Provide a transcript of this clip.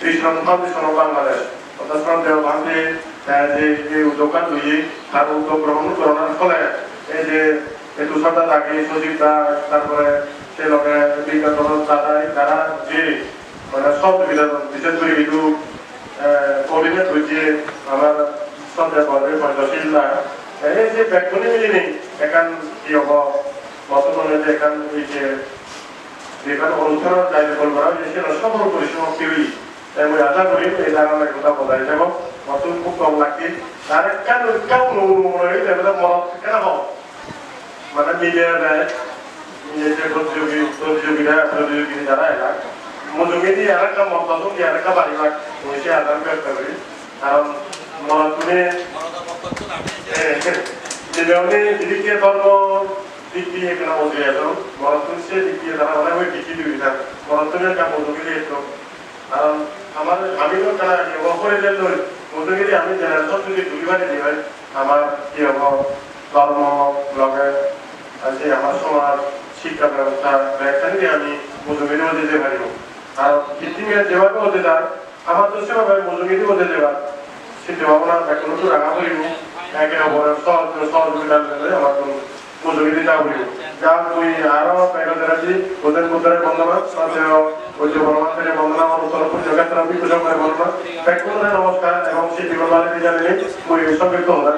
Krishna Foundation of Bangladesh অর্থাৎ শ্রদ্ধেয় ভান্তি যে উদ্যোগটা তৈরি তার উদ্যোগ গ্রহণ করার ফলে এই যে তুষারদা থাকে সজীবদা তারপরে সে লোকে বিজ্ঞান দাদাই তারা যে মানে সব বিশেষ করে কিন্তু কোঅর্ডিনেট হয়েছে আমার শ্রদ্ধা করবে পঞ্চশীলরা এই যে ব্যক্তি মিলিনি এখান কি হব বর্তমানে যে এখান এই যে যেখানে অনুষ্ঠানের দায়িত্ব করা হয়েছে সব পরিশ্রম কেউই মই আশা করি এই ধরনের কথা বলা যাব অত খুব কম লাগছে আর কেন কেউ মনত কেন হোক মানে মিডিয়া দেয় নিজের প্রতিযোগী যারা এরা মজুমিদি আর একটা মতবাদ আর একটা বাড়িবাগ সে আদান করতে পারি কারণ মনত তুমি যেভাবে দিদিকে ধর্ম দিক দিয়ে এখানে বসে আসো মনত সে দিক দিয়ে তারা অনেক ওই দিকি দিবি না মনত তুমি একটা মজুমিদি এসো কারণ আমার আমি তো তারা অপরে যে মজুমিদি আমি জেনারেশন যদি দুইবারে দিবেন আমার কি হবো ধর্ম ব্লগে আছে আমার সমাজ শিক্ষা ব্যবস্থা এখানে আমি মজুমিদি দিতে পারিব আর পৃথিবীর যেভাবে হতে যায় আমার তো সেভাবে মজুমিদি হতে দেওয়া চিন্তা ভাবনা এখন তো রাখা করিব একে অপরের সহযোগিতা আমার মজুমিদি যাওয়া করিব যা তুই আরো পেগেছি ওদের মধ্যে বন্ধনা ওই যে বর্মানের বন্ধনা আমার তরফ জগৎ রাবি পূজা করে বন্ধনা নমস্কার এবং সেই বিবরণ জানিয়ে মই সংযুক্ত হলাম